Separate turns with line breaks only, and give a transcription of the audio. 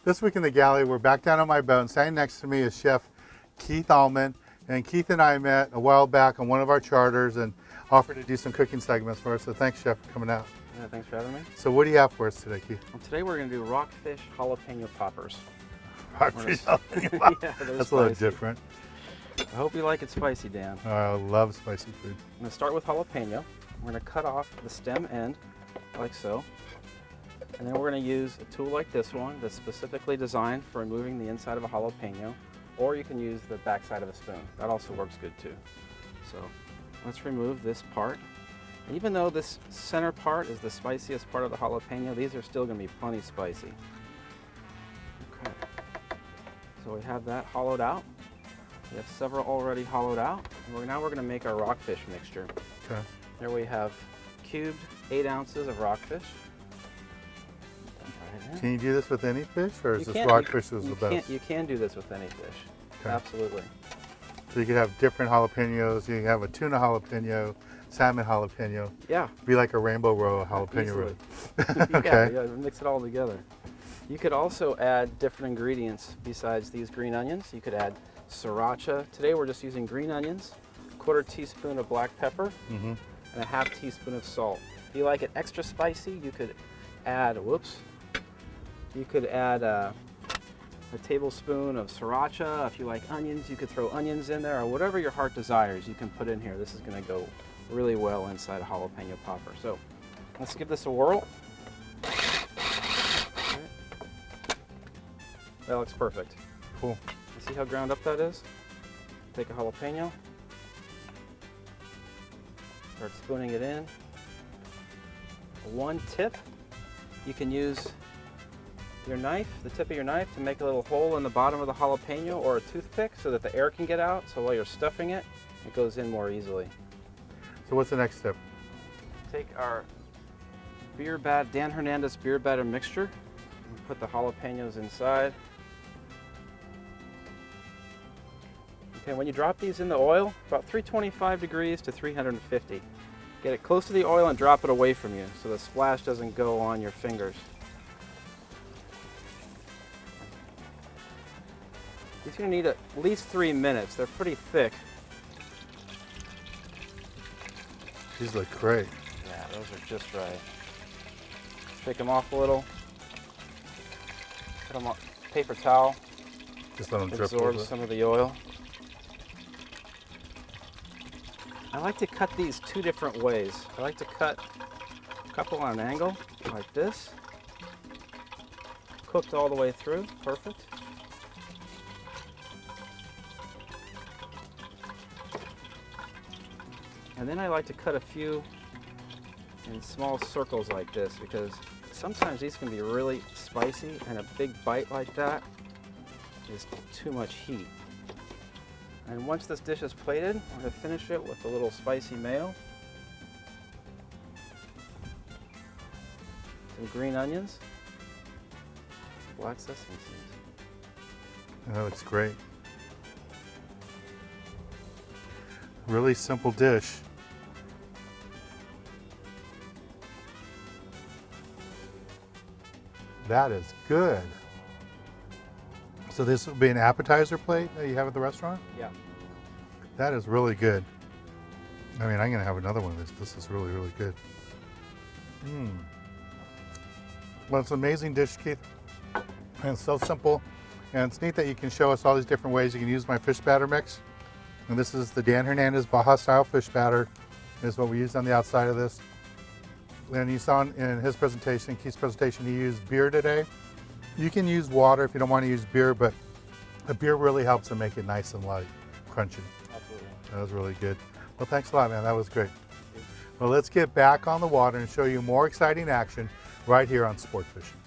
This week in the galley, we're back down on my boat, and standing next to me is Chef Keith Allman. And Keith and I met a while back on one of our charters and offered to do some cooking segments for us. So thanks, Chef, for coming out.
Yeah, thanks for having me.
So what do you have for us today, Keith?
Well, today we're going to do rockfish jalapeno poppers.
Rockfish jalapeno.
Yeah,
that's a little different.
I hope you like it spicy, Dan.
I love spicy food.
I'm going to start with jalapeno. We're going to cut off the stem end, like so. And then we're going to use a tool like this one that's specifically designed for removing the inside of a jalapeno. Or you can use the back side of a spoon. That also works good too. So let's remove this part. And even though this center part is the spiciest part of the jalapeno, these are still going to be plenty spicy. Okay. So we have that hollowed out. We have several already hollowed out. And now we're going to make our rockfish mixture.
Okay.
There we have cubed 8 ounces of rockfish.
Can you do this with any fish, or is this rockfish the best?
You can do this with any fish. Okay. Absolutely.
So you could have different jalapenos. You can have a tuna jalapeno, salmon jalapeno.
Yeah.
Be like a rainbow row of jalapeno roll.
Okay. Yeah, mix it all together. You could also add different ingredients besides these green onions. You could add sriracha. Today we're just using green onions, a 1/4 teaspoon of black pepper, and a 1/2 teaspoon of salt. If you like it extra spicy, you could add, you could add a tablespoon of sriracha. If you like onions, you could throw onions in there, or whatever your heart desires, you can put in here. This is going to go really well inside a jalapeno popper. So let's give this a whirl. Okay. That looks perfect.
Cool.
See how ground up that is? Take a jalapeno, start spooning it in. One tip, you can use your knife, the tip of your knife, to make a little hole in the bottom of the jalapeno, or a toothpick so that the air can get out, so while you're stuffing it, it goes in more easily.
So what's the next step?
Take our Dan Hernandez beer batter mixture and put the jalapenos inside. Okay, when you drop these in the oil, about 325 degrees to 350. Get it close to the oil and drop it away from you so the splash doesn't go on your fingers. These are going to need at least 3 minutes. They're pretty thick.
These look great.
Yeah, those are just right. Take them off a little. Put them on paper towel.
Just let them drip
absorb some of the oil. I like to cut these 2 different ways. I like to cut a couple on an angle, like this. Cooked all the way through, perfect. And then I like to cut a few in small circles like this, because sometimes these can be really spicy, and a big bite like that is too much heat. And once this dish is plated, we're going to finish it with a little spicy mayo, some green onions, black sesame seeds.
That looks great. Really simple dish. That is good. So this would be an appetizer plate that you have at the restaurant?
Yeah.
That is really good. I mean, I'm going to have another one of this. This is really, really good. Well, it's an amazing dish, Keith. And it's so simple. And it's neat that you can show us all these different ways you can use my fish batter mix. And this is the Dan Hernandez Baja style fish batter. Is what we used on the outside of this. And you saw in his presentation, Keith's presentation, he used beer today. You can use water if you don't want to use beer, but the beer really helps to make it nice and light, crunchy.
Absolutely.
That was really good. Well, thanks a lot, man. That was great. Well, let's get back on the water and show you more exciting action right here on Sport Fishing.